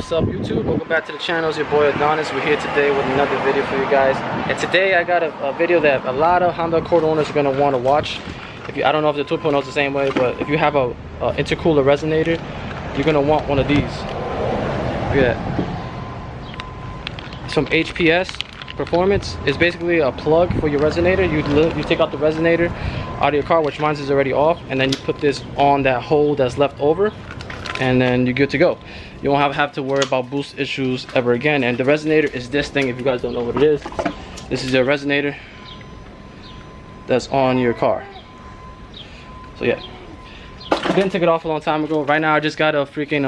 What's up, YouTube? Welcome back to the channel. It's your boy Adonis. We're here today with another video for you guys. And today I got a video that a lot of Honda Accord owners are going to want to watch. I don't know if the 2.0 is the same way, but if you have a intercooler resonator, you're going to want one of these. Look at that. Some HPS Performance. It's basically a plug for your resonator. You take out the resonator out of your car, which mine is already off, and then you put this on that hole that's left over, and then you're good to go. You won't have to worry about boost issues ever again. And the resonator is this thing. If you guys don't know what it is, this is your resonator that's on your car. So yeah, I didn't take it off a long time ago. Right now I just got a freaking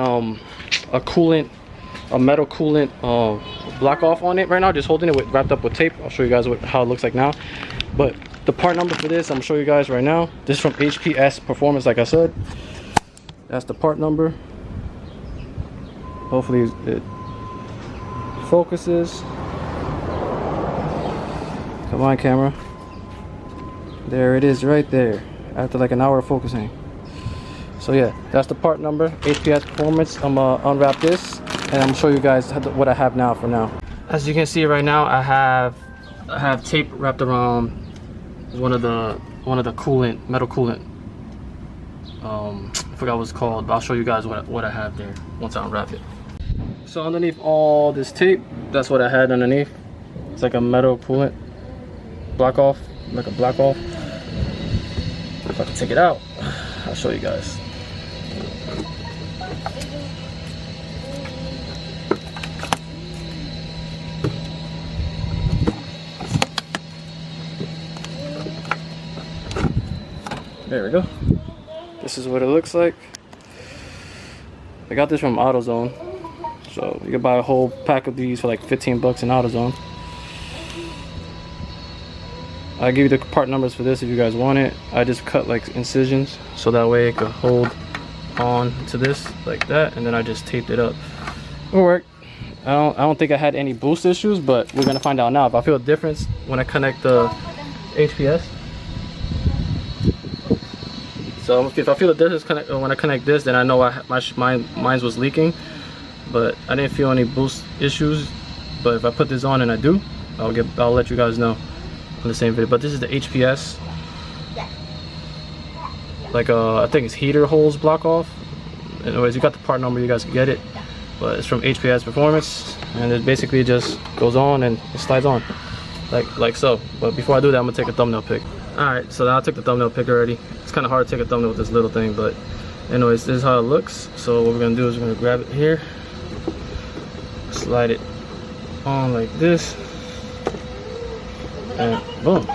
a metal coolant block off on it right now, just holding it wrapped up with tape. I'll show you guys how it looks like now. But the part number for this, I'm gonna show you guys right now. This is from HPS Performance, like I said. That's the part number. Hopefully it focuses. Come on, camera. There it is right there, after like an hour of focusing. So yeah, that's the part number, HPS Performance. I'm gonna unwrap this and I'm gonna show you guys what I have now for now. As you can see right now, I have tape wrapped around one of the coolant, metal coolant. I forgot what it's called, but I'll show you guys what I have there once I unwrap it. So underneath all this tape, that's what I had underneath. It's like a metal coolant block off, like a block off. If I can take it out, I'll show you guys. There we go. This is what it looks like. I got this from AutoZone, so you can buy a whole pack of these for like 15 bucks in AutoZone. I'll give you the part numbers for this if you guys want it. I just cut like incisions so that way it could hold on to this like that, and then I just taped it up. It'll work. I don't think I had any boost issues, but we're gonna find out now. If I feel a difference when I connect the HPS. So if I feel a difference when I connect this, then I know mine was leaking, but I didn't feel any boost issues. But if I put this on and I do, I'll let you guys know on the same video. But this is the HPS, like I think it's heater holes block off. Anyways, you got the part number, you guys can get it. But it's from HPS Performance, and it basically just goes on and it slides on, like so. But before I do that, I'm gonna take a thumbnail pic. Alright, so now I took the thumbnail pic already. It's kind of hard to take a thumbnail with this little thing, but anyways, this is how it looks. So what we're gonna do is we're gonna grab it here, slide it on like this, and boom,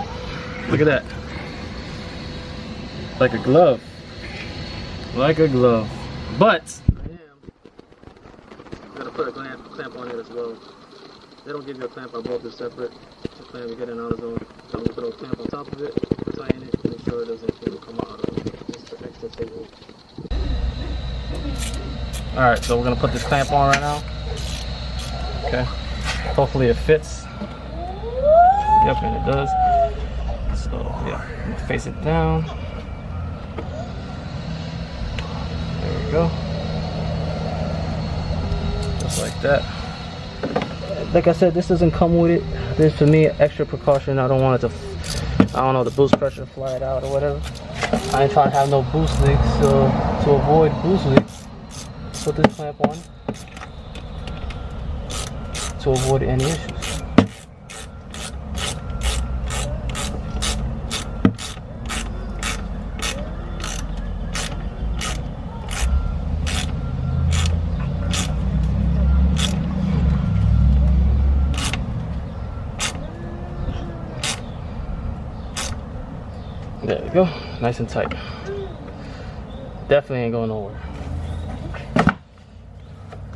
look at that, like a glove, but I'm gonna put a clamp on it as well. They don't give you a clamp, I bought this separate. It's a clamp you get in AutoZone. So I'm gonna put a clamp on top of it, tighten it, make sure it doesn't come out of it. Just for extra safety. Alright, so we're gonna put this clamp on right now. Okay. Hopefully it fits. Yep, and it does. So yeah, I'm gonna face it down. There we go. Just like that. Like I said, this doesn't come with it. This for me extra precaution. I don't want it to, the boost pressure fly it out or whatever. I ain't trying to have no boost leaks, so to avoid boost leaks, put this clamp on to avoid any issues. There we go, nice and tight. Definitely ain't going nowhere.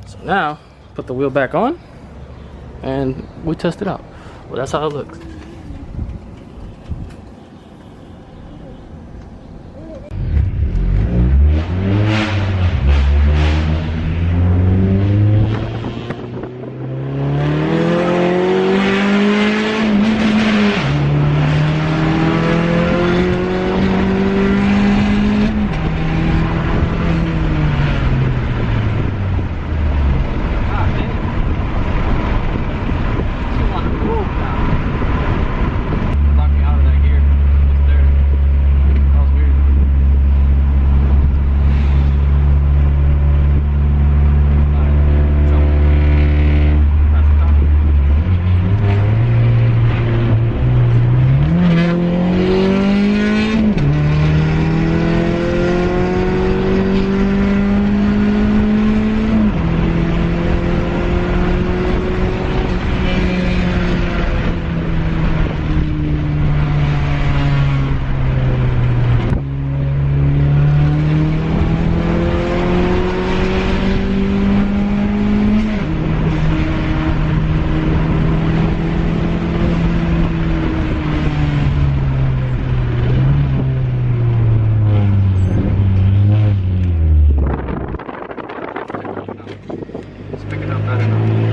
So now, put the wheel back on, and we test it out. Well, that's how it looks. It's picking up better now.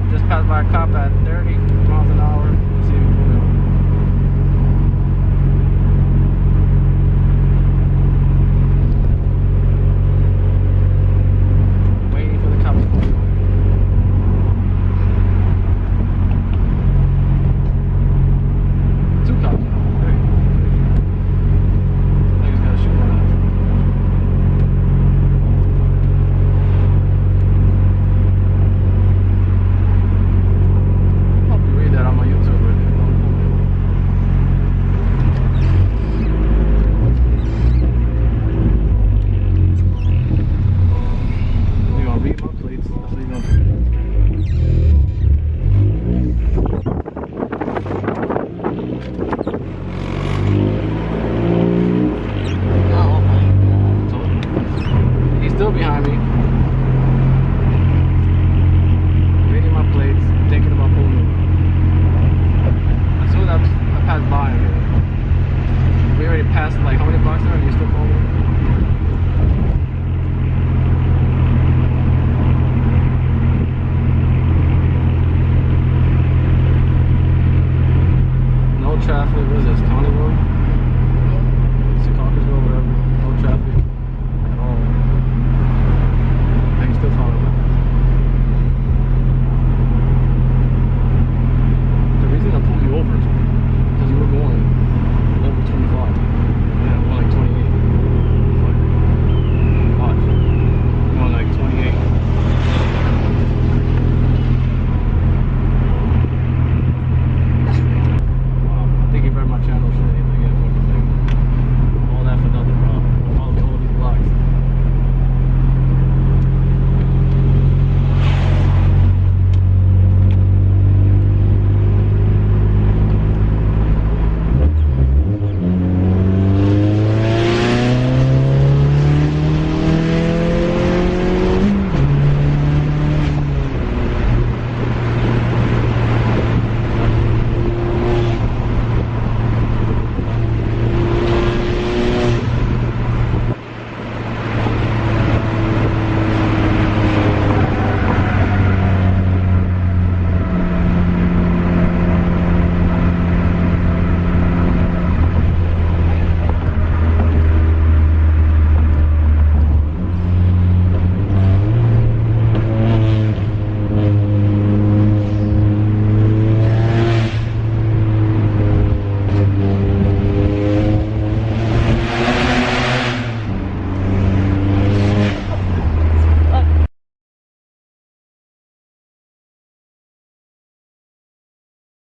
Just passed by a cop at 30.